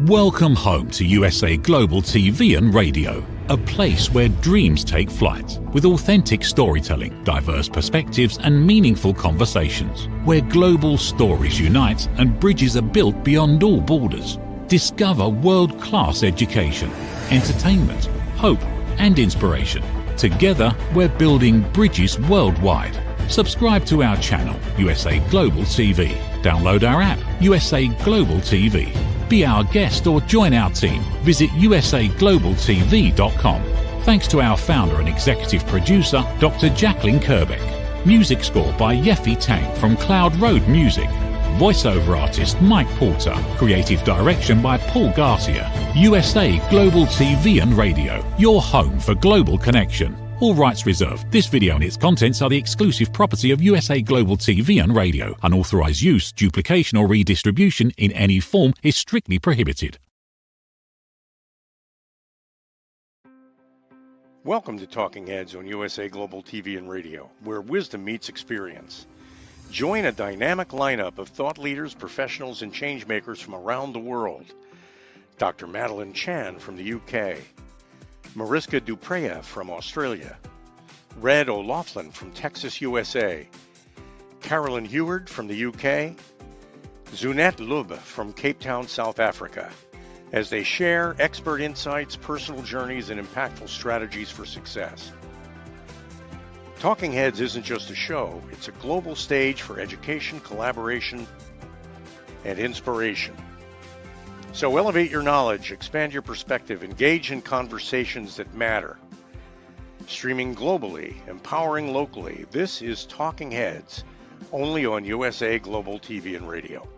Welcome home to USA Global TV and Radio, a place where dreams take flight, with authentic storytelling, diverse perspectives and meaningful conversations, where global stories unite and bridges are built beyond all borders. Discover world-class education, entertainment, hope and inspiration. Together, we're building bridges worldwide. Subscribe to our channel, USA Global TV. Download our app, USA Global TV. Be our guest or join our team. Visit USAglobalTV.com. Thanks to our founder and executive producer, Dr. Jacqueline Kerbeck. Music score by Yeffy Tang from Cloud Road Music. Voiceover artist Mike Porter. Creative direction by Paul Garcia. USA Global TV and Radio. Your home for global connection. All rights reserved. This video and its contents are the exclusive property of USA Global TV and Radio. Unauthorized use, duplication or redistribution in any form is strictly prohibited. Welcome to Talking Heads on USA Global TV and Radio, where wisdom meets experience. Join a dynamic lineup of thought leaders, professionals, and changemakers from around the world. Dr. Madeline Chan from the UK, Mariska Dupreya from Australia, Red O'Loughlin from Texas, USA, Carolyn Heward from the UK, Zunette Lub from Cape Town, South Africa, as they share expert insights, personal journeys, and impactful strategies for success. Talking Heads isn't just a show, it's a global stage for education, collaboration, and inspiration. So elevate your knowledge, expand your perspective, engage in conversations that matter. Streaming globally, empowering locally, this is Talking Heads, only on USA Global TV and Radio.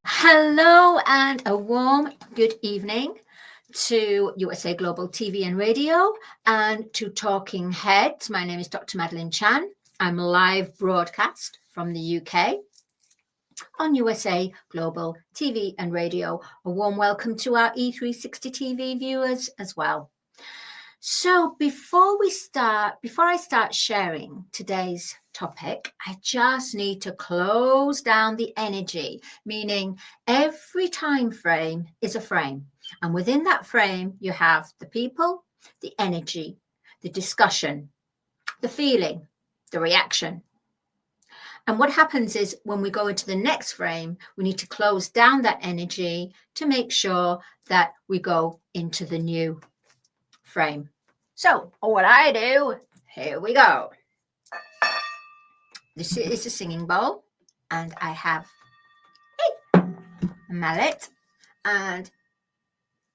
Hello and a warm good evening to USA Global TV and Radio and to Talking Heads. My name is Dr. Madeline Chan. I'm live broadcast from the UK on USA Global TV and Radio. A warm welcome to our E360 TV viewers as well. So before I start sharing today's topic, I just need to close down the energy, meaning every time frame is a frame. And within that frame, you have the people, the energy, the discussion, the feeling, the reaction. And what happens is when we go into the next frame, we need to close down that energy to make sure that we go into the new frame. So what I do, here we go. This is a singing bowl and I have a mallet and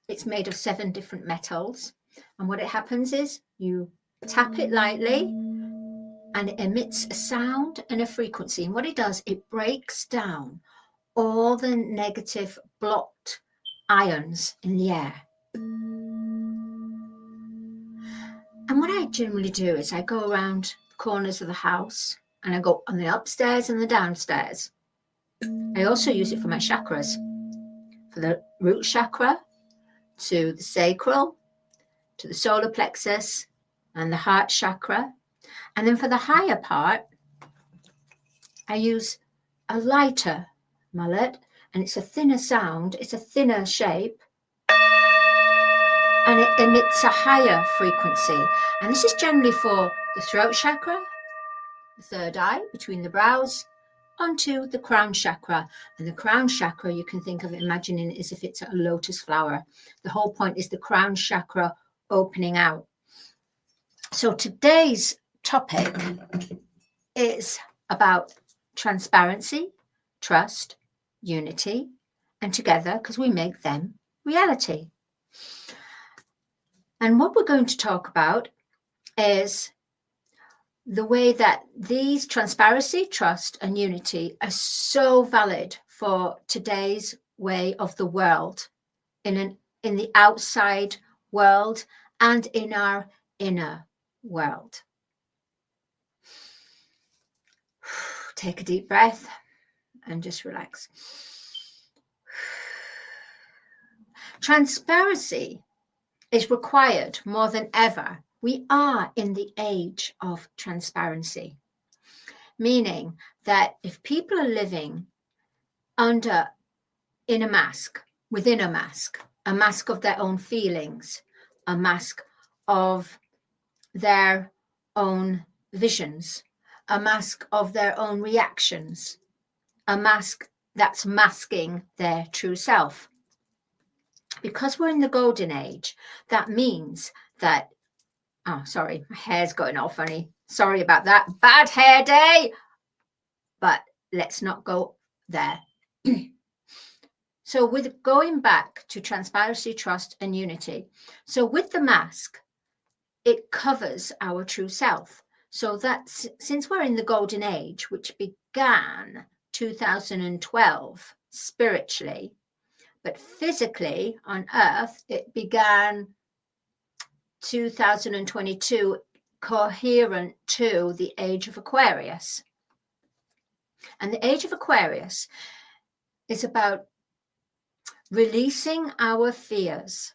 it's made of 7 different metals. And what it happens is you tap it lightly and it emits a sound and a frequency. And what it does, it breaks down all the negative blocked ions in the air. And what I generally do is I go around the corners of the house and I go on the upstairs and the downstairs. I also use it for my chakras, for the root chakra, to the sacral, to the solar plexus and the heart chakra. And then for the higher part, I use a lighter mallet and it's a thinner sound, it's a thinner shape and it emits a higher frequency. And this is generally for the throat chakra, the third eye between the brows, onto the crown chakra. And the crown chakra, you can think of it, imagining it as if it's a lotus flower. The whole point is the crown chakra opening out. So today's topic is about transparency, trust, unity, and together, because we make them reality. And what we're going to talk about is the way that these transparency, trust, and unity are so valid for today's way of the world, in the outside world and in our inner world. Take a deep breath and just relax. Transparency is required more than ever. We are in the age of transparency, meaning that if people are living under in a mask, within a mask of their own feelings, a mask of their own visions, a mask of their own reactions, a mask that's masking their true self. Because we're in the golden age, that means that, oh, sorry, my hair's going all funny. Sorry about that. Bad hair day. But let's not go there. So with going back to transparency, trust, and unity. So with the mask, it covers our true self. So that's, since we're in the golden age, which began 2012 spiritually, but physically on Earth, it began 2022 coherent to the age of Aquarius. And the age of Aquarius is about releasing our fears,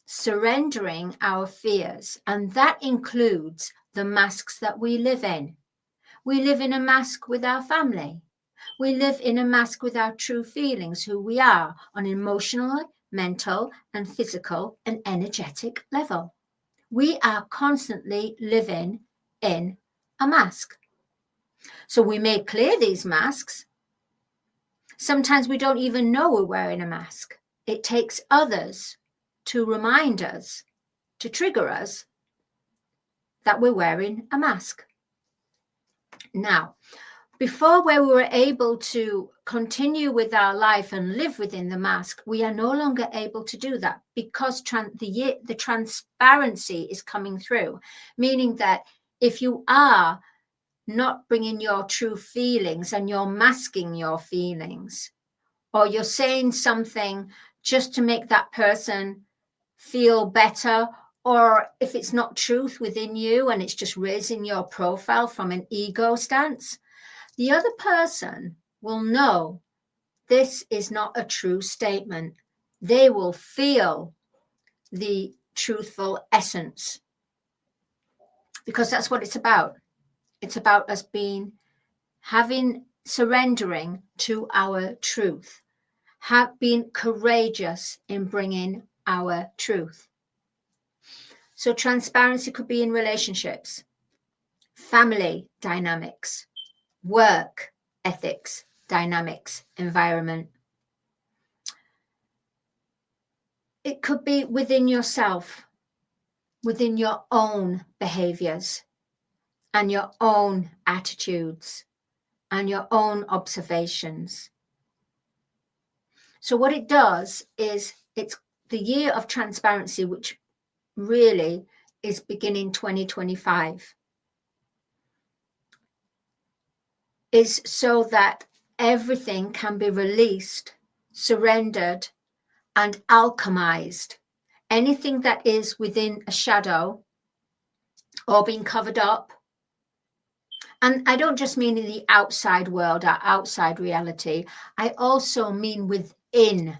surrendering our fears, and that includes the masks that we live in. We live in a mask with our family. We live in a mask with our true feelings, who we are on an emotional, mental, and physical and energetic level. We are constantly living in a mask. So we may clear these masks. Sometimes we don't even know we're wearing a mask. It takes others to remind us, to trigger us, that we're wearing a mask. Now, before where we were able to continue with our life and live within the mask, we are no longer able to do that because the transparency is coming through, meaning that if you are not bringing your true feelings and you're masking your feelings, or you're saying something just to make that person feel better, or if it's not truth within you and it's just raising your profile from an ego stance, the other person will know this is not a true statement. They will feel the truthful essence, because that's what it's about. It's about us surrendering to our truth, being courageous in bringing our truth. So transparency could be in relationships, family dynamics, work ethics, dynamics, environment. It could be within yourself, within your own behaviors and your own attitudes and your own observations. So what it does is, it's the year of transparency, which really is beginning 2025, is so that everything can be released, surrendered, and alchemized. Anything that is within a shadow or being covered up. And I don't just mean in the outside world, our outside reality. I also mean within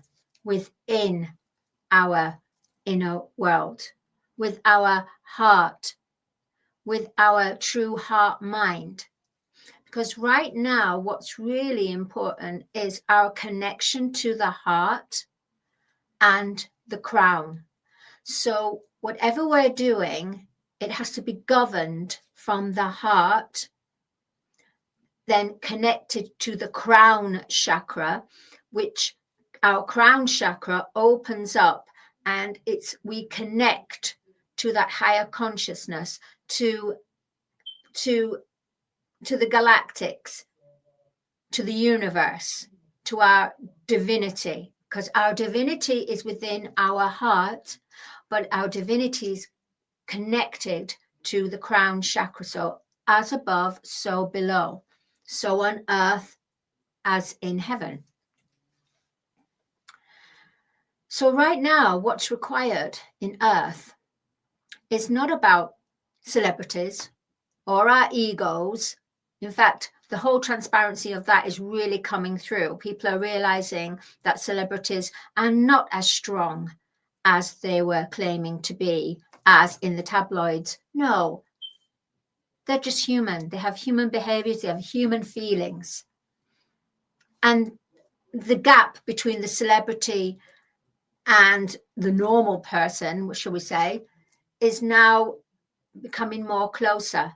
our inner world, with our heart, with our true heart mind. Because right now, what's really important is our connection to the heart and the crown. So whatever we're doing, it has to be governed from the heart, then connected to the crown chakra, which our crown chakra opens up, and we connect to that higher consciousness, to the galactics, to the universe, to our divinity, because our divinity is within our heart, but our divinity is connected to the crown chakra. So as above, so below, so on earth as in heaven. So right now, what's required in earth is not about celebrities or our egos. In fact, the whole transparency of that is really coming through. People are realizing that celebrities are not as strong as they were claiming to be, as in the tabloids. No, they're just human. They have human behaviors, they have human feelings. And the gap between the celebrity and the normal person, shall we say, is now becoming more closer.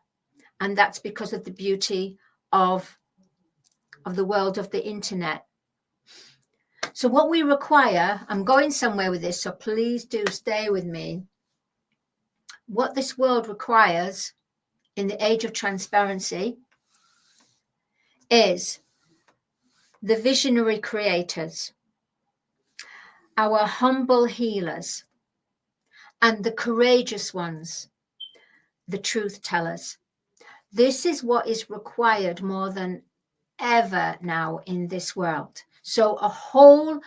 And that's because of the beauty of the world of the internet. So what we require, I'm going somewhere with this, so please do stay with me. What this world requires in the age of transparency is the visionary creators, our humble healers, and the courageous ones, the truth tellers. This is what is required more than ever now in this world. So a whole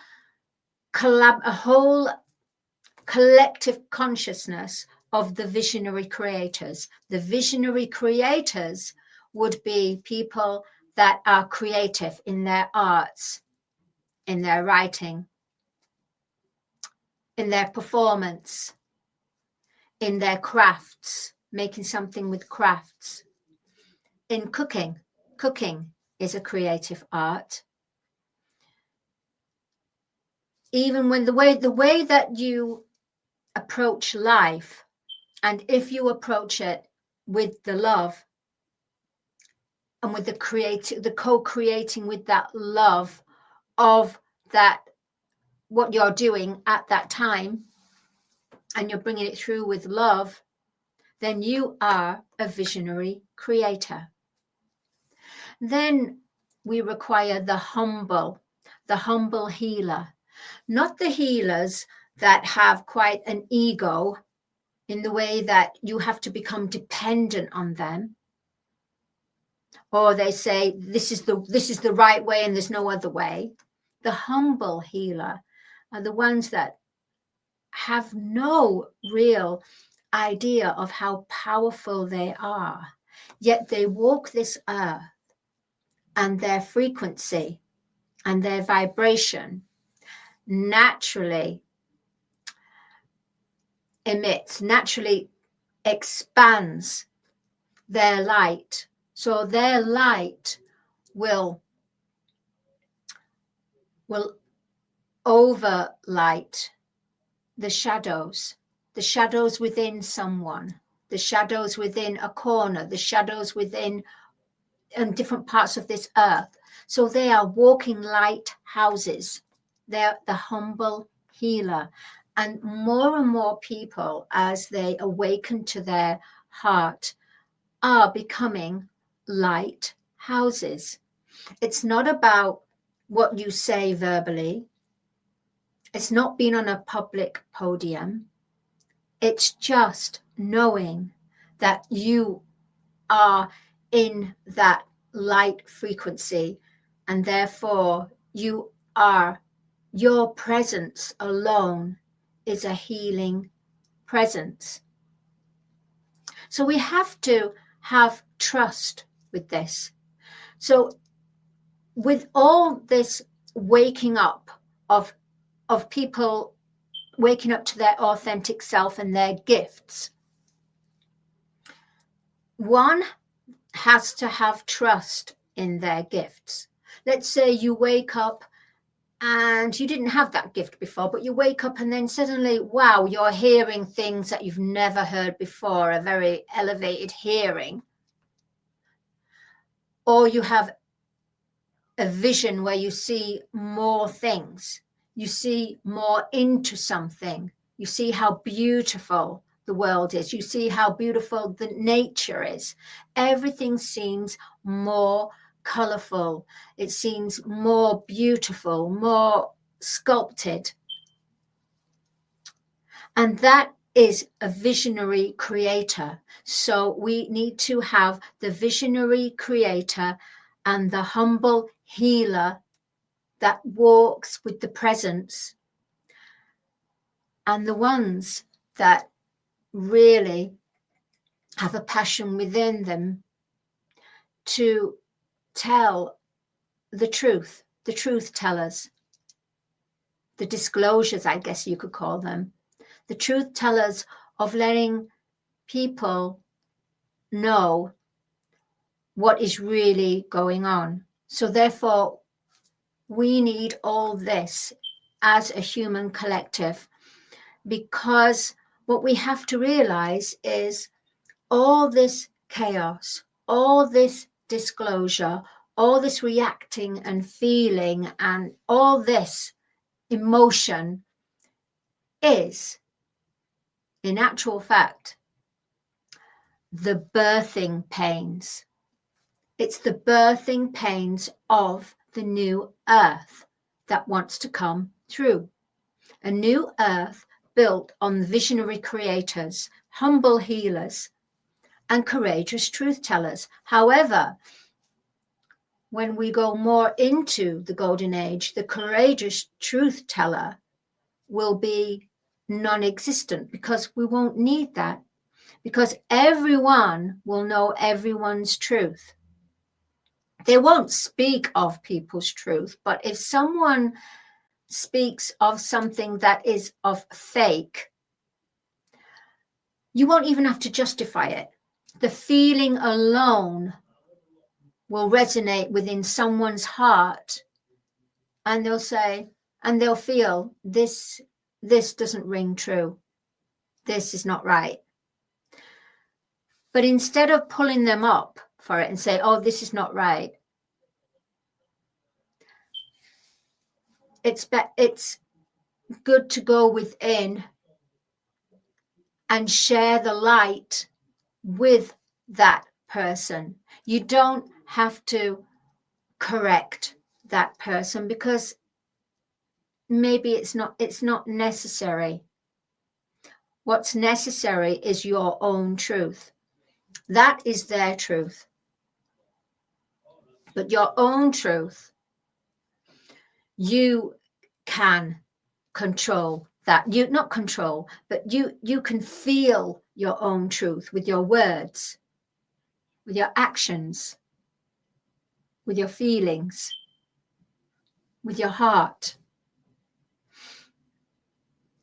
collective consciousness of the visionary creators. The visionary creators would be people that are creative in their arts, in their writing, in their performance, in their crafts, making something with crafts, in cooking. Cooking is a creative art. Even when the way that you approach life, and if you approach it with the love and with the co-creating with that love of that, what you're doing at that time, and you're bringing it through with love, then you are a visionary creator. Then we require the humble healer, not the healers that have quite an ego in the way that you have to become dependent on them, or they say this is the right way and there's no other way. The humble healer are the ones that have no real idea of how powerful they are, yet they walk this earth, and their frequency and their vibration naturally emits, naturally expands their light. So their light will overlight the shadows within someone, the shadows within a corner, the shadows within different parts of this earth. So they are walking lighthouses. They're the humble healer. And more people, as they awaken to their heart, are becoming lighthouses. It's not about what you say verbally. It's not being on a public podium. It's just knowing that you are in that light frequency, and therefore your presence alone is a healing presence. So we have to have trust with this. So with all this waking up of people waking up to their authentic self and their gifts, one has to have trust in their gifts. Let's say you wake up and you didn't have that gift before, but you wake up and then suddenly, wow, you're hearing things that you've never heard before, a very elevated hearing. Or you have a vision where you see more things. You see more into something. You see how beautiful the world is. You see how beautiful the nature is. Everything seems more colorful. It seems more beautiful, more sculpted. And that is a visionary creator. So we need to have the visionary creator and the humble healer that walks with the presence, and the ones that really have a passion within them to tell the truth tellers, the disclosures, I guess you could call them, the truth tellers of letting people know what is really going on. So therefore, We need all this as a human collective, because what we have to realize is all this chaos, all this disclosure, all this reacting and feeling, and all this emotion is, in actual fact, the birthing pains. It's the birthing pains of the new earth that wants to come through. A new earth built on visionary creators, humble healers, and courageous truth tellers. However, when we go more into the golden age, the courageous truth teller will be non-existent, because we won't need that, because everyone will know everyone's truth. They won't speak of people's truth, but if someone speaks of something that is of fake, you won't even have to justify it. The feeling alone will resonate within someone's heart, and they'll say, and they'll feel, this doesn't ring true. This is not right. But instead of pulling them up for it and say, oh, this is not right, it's good to go within and share the light with that person. You don't have to correct that person, because maybe it's not necessary. What's necessary is your own truth. That is their truth. But your own truth, you can control that. You not control, but you can feel your own truth with your words, with your actions, with your feelings, with your heart.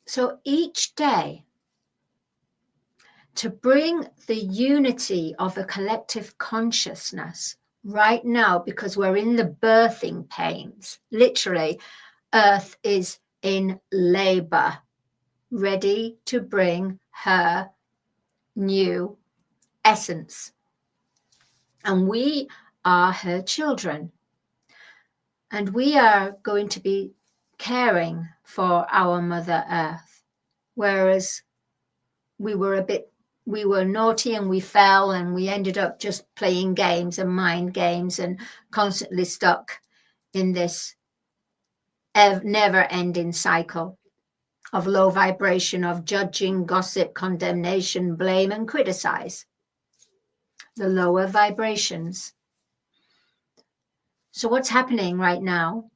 So each day, to bring the unity of a collective consciousness right now, because we're in the birthing pains. Literally, Earth is in labor, ready to bring her new essence. And we are her children. And we are going to be caring for our Mother Earth. Whereas we were naughty and we fell, and we ended up just playing games and mind games and constantly stuck in this never-ending cycle of low vibration, of judging, gossip, condemnation, blame, and criticize. The lower vibrations. So what's happening right now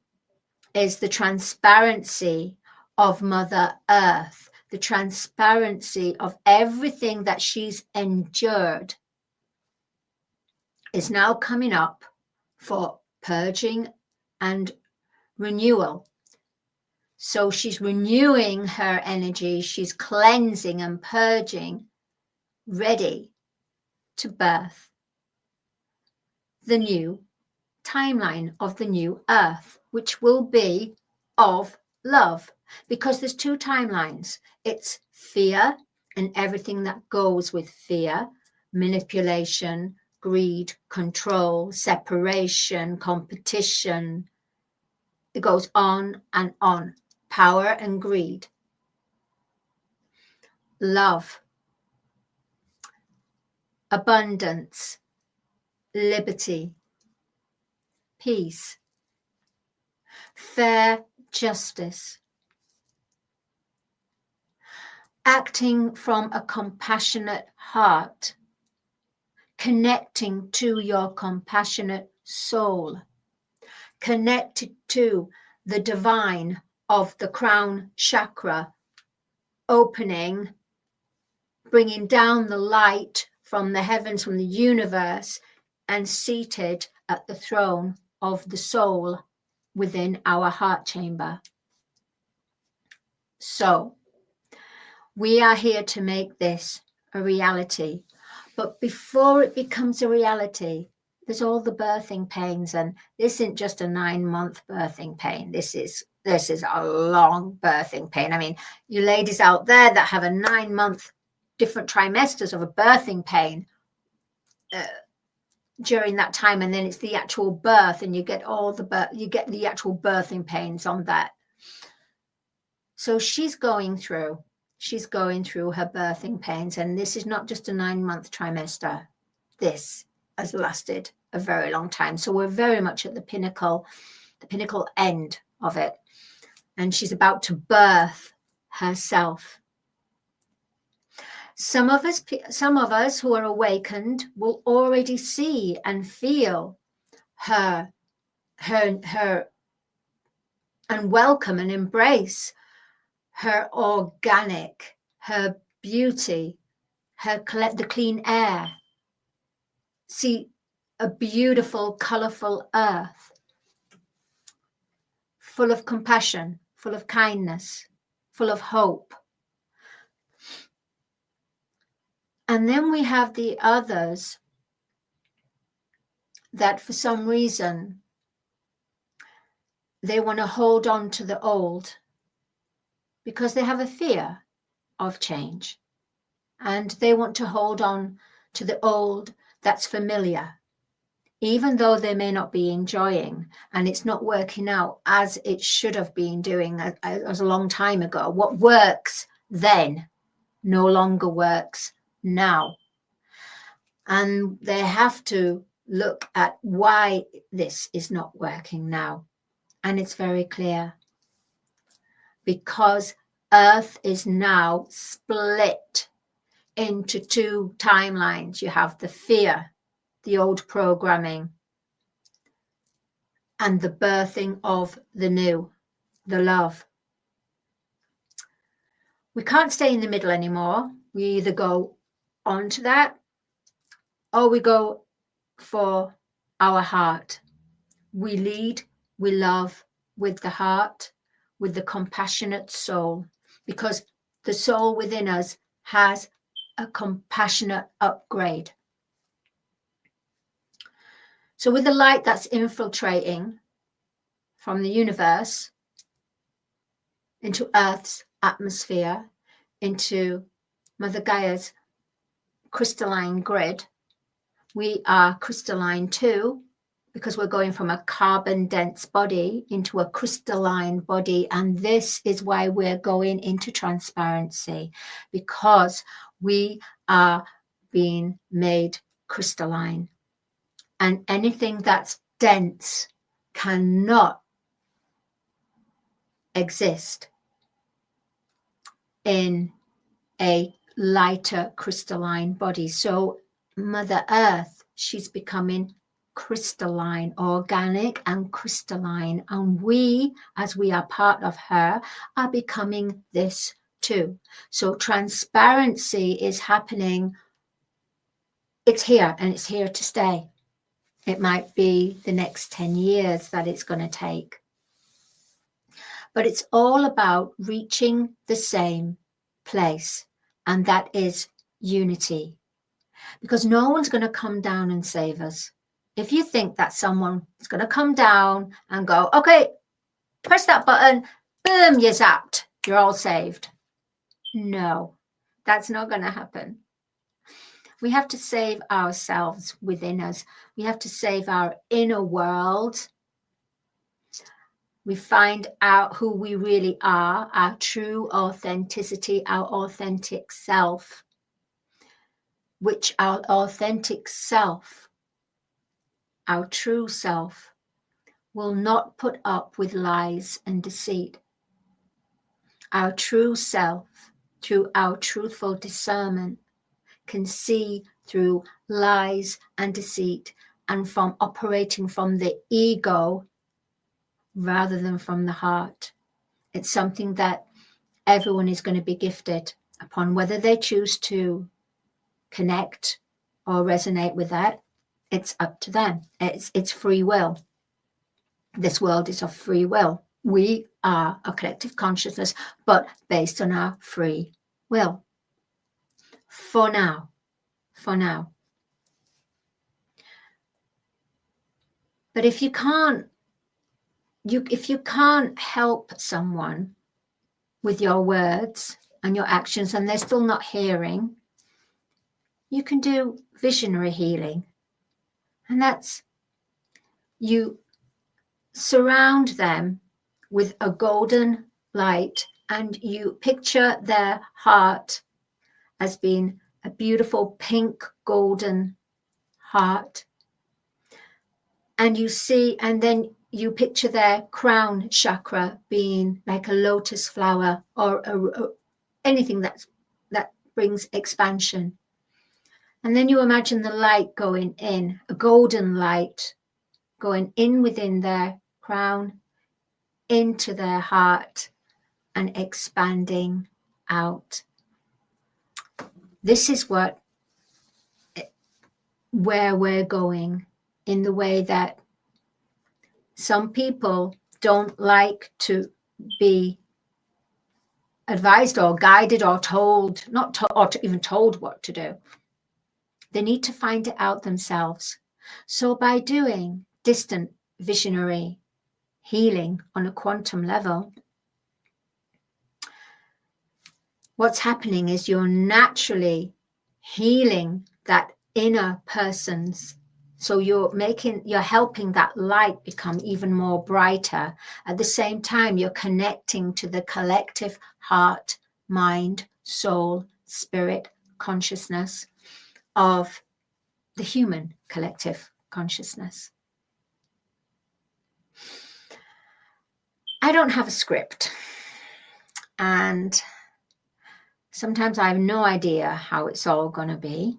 is the transparency of Mother Earth, the transparency of everything that she's endured is now coming up for purging and renewal. So she's renewing her energy, she's cleansing and purging, ready to birth the new timeline of the new earth, which will be of love, because there's two timelines. It's fear and everything that goes with fear, manipulation, greed, control, separation, competition. It goes on and on. Power and greed. Love, abundance, liberty, peace, fair justice, acting from a compassionate heart, connecting to your compassionate soul, connected to the divine of the crown chakra, opening, bringing down the light from the heavens, from the universe, and seated at the throne of the soul within our heart chamber. So we are here to make this a reality. But before it becomes a reality, there's all the birthing pains, and this isn't just a 9-month birthing pain. This is a long birthing pain. I mean, you ladies out there that have a 9-month different trimesters of a birthing pain during that time, and then it's the actual birth, and you get the actual birthing pains on that. So she's going through her birthing pains, and this is not just a 9-month trimester. This has lasted a very long time. So we're very much at the pinnacle end of it, and she's about to birth herself. Some of us who are awakened will already see and feel her and welcome and embrace her organic, her beauty, the clean air. See a beautiful, colorful earth, full of compassion, full of kindness, full of hope. And then we have the others that for some reason they want to hold on to the old because they have a fear of change, and they want to hold on to the old that's familiar, even though they may not be enjoying and it's not working out as it should have been doing as a long time ago. What works then no longer works now. And they have to look at why this is not working now. And it's very clear. Because Earth is now split into 2 timelines. You have the fear, the old programming, and the birthing of the new, the love. We can't stay in the middle anymore. We either go on to that or we go for our heart. We lead, we love with the heart, with the compassionate soul, because the soul within us has a compassionate upgrade. So with the light that's infiltrating from the universe into Earth's atmosphere, into Mother Gaia's crystalline grid, we are crystalline too, because we're going from a carbon dense body into a crystalline body. And this is why we're going into transparency, because we are being made crystalline, and anything that's dense cannot exist in a lighter crystalline body. So Mother Earth, she's becoming crystalline, organic and crystalline, and we, as we are part of her, are becoming this too. So transparency is happening. It's here, and it's here to stay. It might be the next 10 years that it's going to take, but it's all about reaching the same place, and that is unity. Because no one's going to come down and save us. If you think that someone is going to come down and go, okay, press that button, boom, you're zapped, you're all saved. No, that's not going to happen. We have to save ourselves within us. We have to save our inner world. We find out who we really are, our true authenticity, our authentic self, which our authentic self, our true self, will not put up with lies and deceit. Our true self, through our truthful discernment, can see through lies and deceit, and from operating from the ego rather than from the heart. It's something that everyone is going to be gifted upon, whether they choose to connect or resonate with that. It's up to them. It's free will. This world is of free will. We are a collective consciousness, but based on our free will. For now. But if you can't help someone with your words and your actions and they're still not hearing, you can do visionary healing. And that's you surround them with a golden light and you picture their heart as being a beautiful pink golden heart. And you see, and then you picture their crown chakra being like a lotus flower or anything that brings expansion. And then you imagine the light going in, a golden light going in within their crown, into their heart and expanding out. This is where we're going, in the way that some people don't like to be advised or guided or told, or even told what to do. They need to find it out themselves. So by doing distant visionary healing on a quantum level, what's happening is you're naturally healing that inner person's. So you're helping that light become even more brighter. At the same time, you're connecting to the collective heart, mind, soul, spirit, consciousness of the human collective consciousness. I don't have a script, and sometimes I have no idea how it's all going to be.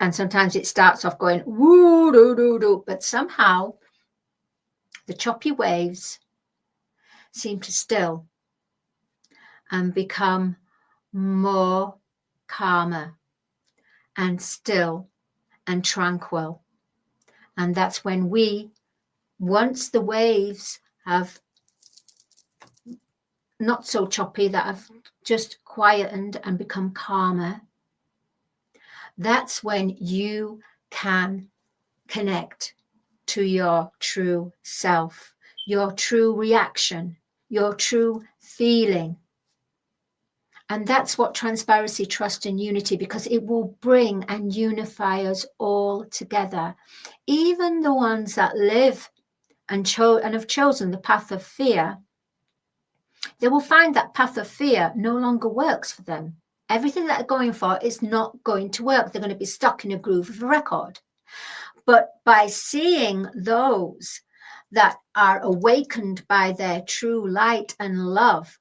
And sometimes it starts off going woo doo doo doo, but somehow the choppy waves seem to still and become more calmer and still and tranquil. And that's when once the waves have not so choppy, that have just quietened and become calmer, that's when you can connect to your true self, your true reaction, your true feeling. And that's what transparency, trust, and unity, because it will bring and unify us all together. Even the ones that live and have chosen the path of fear, they will find that path of fear no longer works for them. Everything that they're going for is not going to work. They're going to be stuck in a groove of a record. But by seeing those that are awakened by their true light and love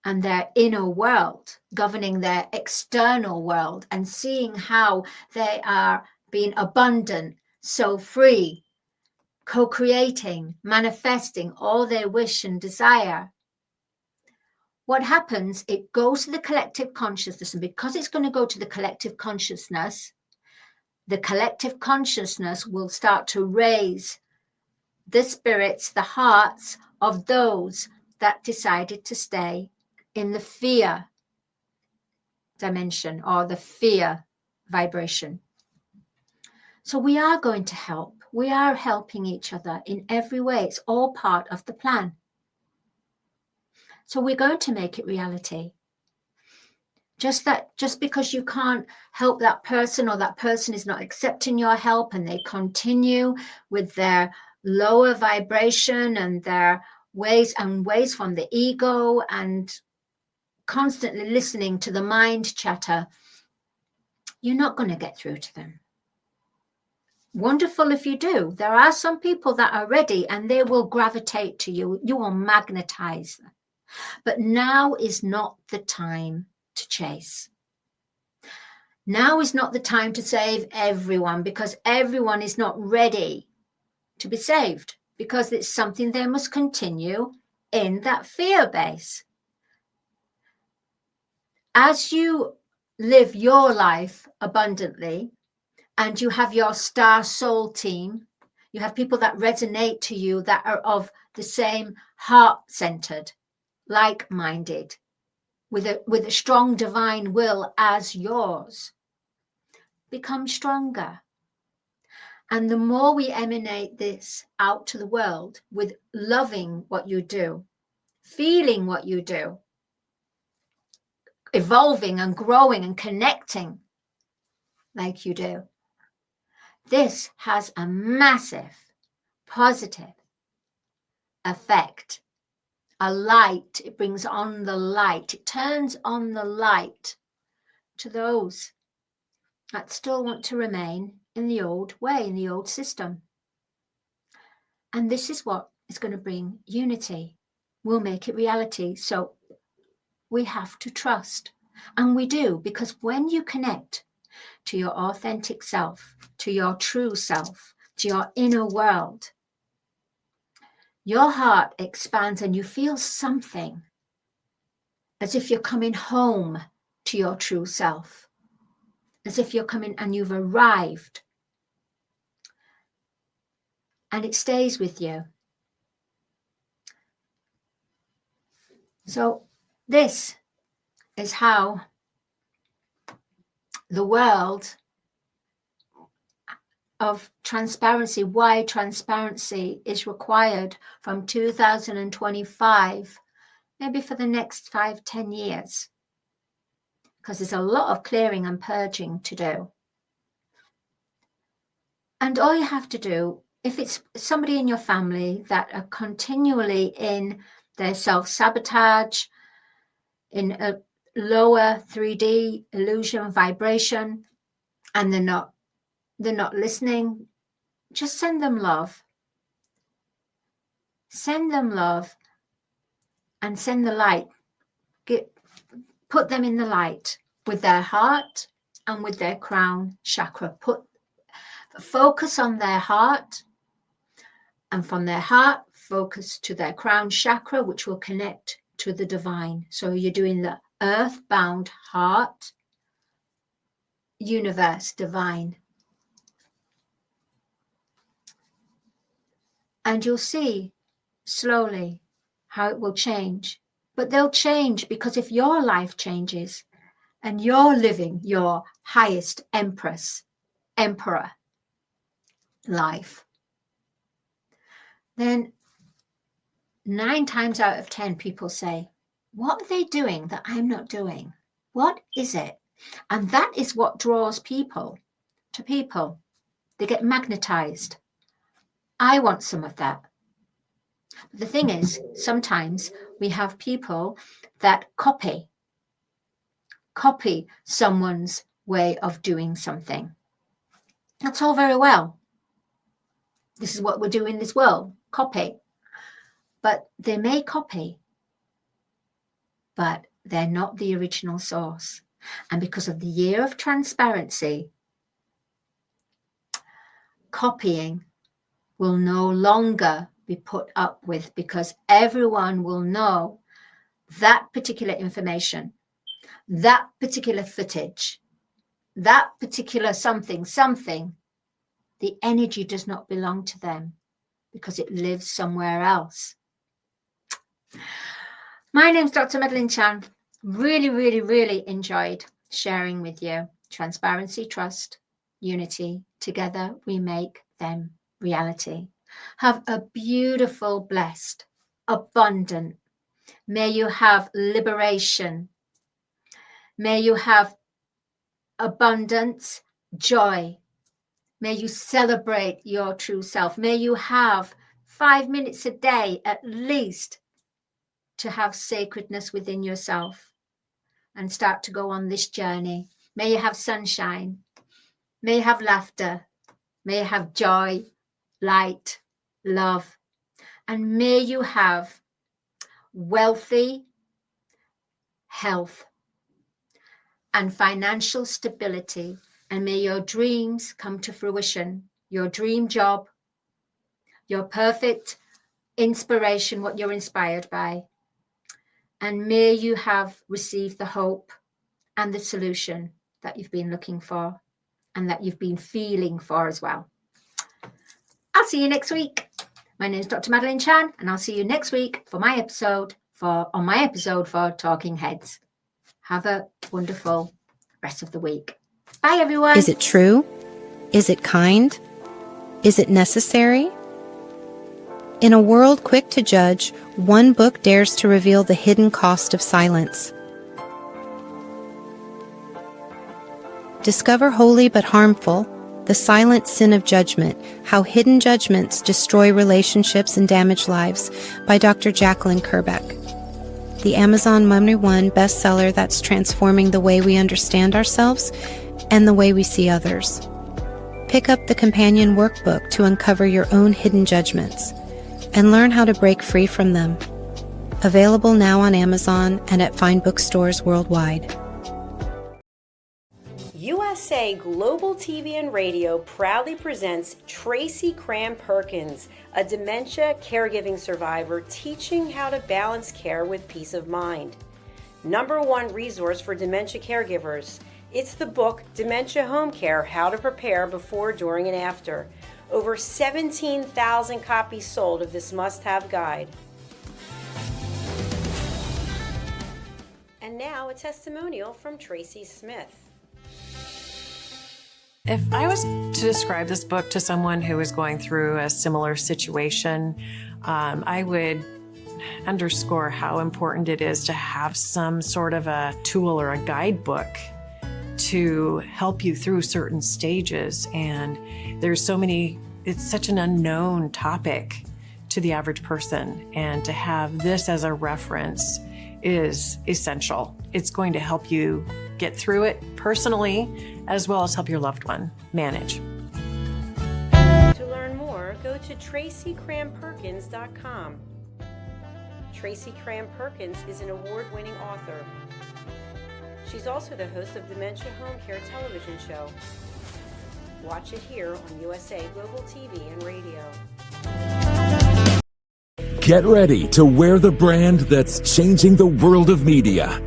and their inner world governing their external world, and seeing how they are being abundant, so free, co-creating, manifesting all their wish and desire, what happens, it goes to the collective consciousness. And because it's going to go to the collective consciousness will start to raise the spirits, the hearts of those that decided to stay in the fear dimension or the fear vibration. So we are going to help. We are helping each other in every way. It's all part of the plan. So we're going to make it reality. Just because you can't help that person, or that person is not accepting your help and they continue with their lower vibration and their ways from the ego and constantly listening to the mind chatter, you're not going to get through to them. Wonderful if you do. There are some people that are ready and they will gravitate to you. You will magnetize them. But now is not the time to chase. Now is not the time to save everyone, because everyone is not ready to be saved, because it's something they must continue in that fear base. As you live your life abundantly and you have your star soul team, you have people that resonate to you, that are of the same heart-centered, like-minded, with a strong divine will as yours, become stronger. And the more we emanate this out to the world with loving what you do, feeling what you do, evolving and growing and connecting like you do, this has a massive positive effect. A light, it brings on the light, it turns on the light to those that still want to remain in the old way, in the old system. And this is what is going to bring unity. We'll make it reality. So we have to trust. And we do, because when you connect to your authentic self, to your true self, to your inner world, your heart expands and you feel something, as if you're coming home to your true self, as if you're coming and you've arrived. And it stays with you. So this is how the world of transparency, why transparency is required from 2025, maybe for the next 5-10 years, because there's a lot of clearing and purging to do. And all you have to do, if it's somebody in your family that are continually in their self-sabotage, in a lower 3D illusion vibration, and they're not listening, just send them love. Send them love and send the light. Put them in the light with their heart and with their crown chakra. Focus on their heart, and from their heart, focus to their crown chakra, which will connect to the divine. So you're doing the earthbound heart, universe, divine. And you'll see slowly how it will change. But they'll change because if your life changes and you're living your highest emperor life, then 9 times out of 10 people say, what are they doing that I'm not doing? What is it? And that is what draws people to people. They get magnetized. I want some of that. But the thing is, sometimes we have people that copy someone's way of doing something. That's all very well. This is what we do in this world, copy. But they may copy, but they're not the original source. And because of the year of transparency, copying will no longer be put up with, because everyone will know that particular information, that particular footage, that particular something, the energy does not belong to them because it lives somewhere else. My name's Dr. Madeline Chan. Really, really, really enjoyed sharing with you transparency, trust, unity. Together we make them reality. Have a beautiful, blessed, abundant. May you have liberation. May you have abundance, joy. May you celebrate your true self. May you have 5 minutes a day at least to have sacredness within yourself and start to go on this journey. May you have sunshine. May you have laughter. May you have joy, light, love. And may you have wealthy health and financial stability. And may your dreams come to fruition. Your dream job, your perfect inspiration, what you're inspired by. And may you have received the hope and the solution that you've been looking for and that you've been feeling for as well. I'll see you next week. My name is Dr. Madeline Chan, and I'll see you next week for my episode for Talking Heads. Have a wonderful rest of the week. Bye, everyone. Is it true? Is it kind? Is it necessary? In a world quick to judge, one book dares to reveal the hidden cost of silence. Discover Holy but Harmful: The Silent Sin of Judgment, How Hidden Judgments Destroy Relationships and Damage Lives by Dr. Jacqueline Kerbeck. The Amazon #1 bestseller that's transforming the way we understand ourselves and the way we see others. Pick up the companion workbook to uncover your own hidden judgments and learn how to break free from them. Available now on Amazon and at fine bookstores worldwide. USA Global TV and Radio proudly presents Tracy Cram-Perkins, a dementia caregiving survivor teaching how to balance care with peace of mind. #1 resource for dementia caregivers. It's the book Dementia Home Care: How to Prepare Before, During, and After. Over 17,000 copies sold of this must-have guide. And now a testimonial from Tracy Smith. If I was to describe this book to someone who is going through a similar situation, I would underscore how important it is to have some sort of a tool or a guidebook to help you through certain stages. And there's so many, it's such an unknown topic to the average person. And to have this as a reference is essential. It's going to help you get through it personally, as well as help your loved one manage. To learn more, go to TracyCramPerkins.com. Tracy Cram-Perkins is an award-winning author. She's also the host of Dementia Home Care television show. Watch it here on USA Global TV and Radio. Get ready to wear the brand that's changing the world of media.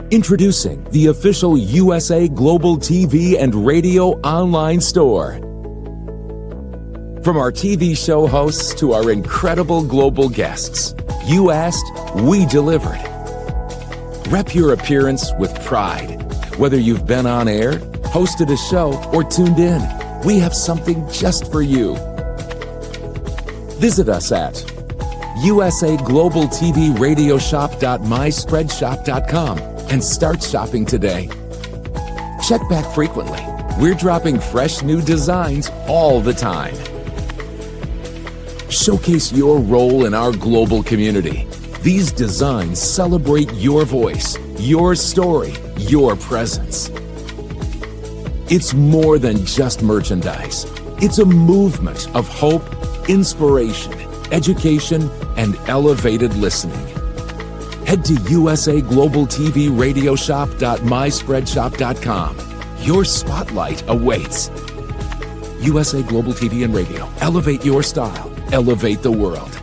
Introducing the official USA Global TV and Radio online store. From our TV show hosts to our incredible global guests, you asked, we delivered. Rep your appearance with pride. Whether you've been on air, hosted a show, or tuned in, we have something just for you. Visit us at USAglobalTVRadioShop.myspreadshop.com and start shopping today. Check back frequently. We're dropping fresh new designs all the time. Showcase your role in our global community. These designs celebrate your voice, your story, your presence. It's more than just merchandise. It's a movement of hope, inspiration, education, and elevated listening. Head to USAglobalTVRadioShop.myspreadshop.com. Your spotlight awaits. USA Global TV and Radio. Elevate your style. Elevate the world.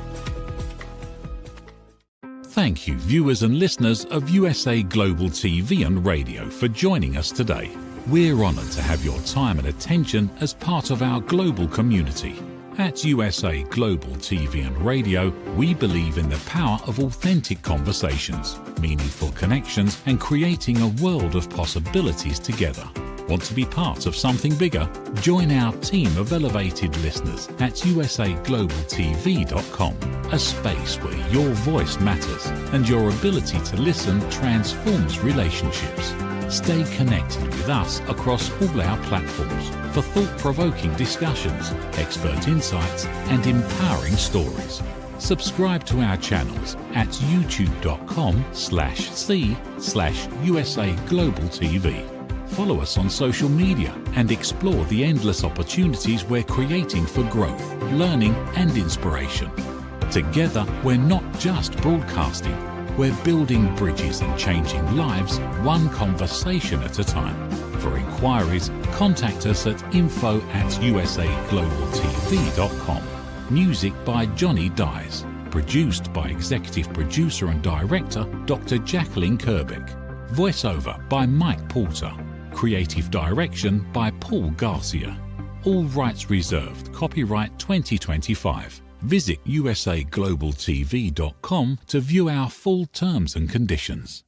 Thank you, viewers and listeners of USA Global TV and Radio, for joining us today. We're honoured to have your time and attention as part of our global community. At USA Global TV and Radio, we believe in the power of authentic conversations, meaningful connections, and creating a world of possibilities together. Want to be part of something bigger? Join our team of elevated listeners at USAglobalTV.com, a space where your voice matters and your ability to listen transforms relationships. Stay connected with us across all our platforms for thought-provoking discussions, expert insights, and empowering stories. Subscribe to our channels at youtube.com/c/USAglobalTV. Follow us on social media and explore the endless opportunities we're creating for growth, learning, and inspiration. Together, we're not just broadcasting, we're building bridges and changing lives one conversation at a time. For inquiries, contact us at info@usaglobaltv.com. Music by Johnny Dyes. Produced by Executive Producer and Director Dr. Jacqueline Kerbeck. Voiceover by Mike Porter. Creative Direction by Paul Garcia. All rights reserved. Copyright 2025. Visit USAglobalTV.com to view our full terms and conditions.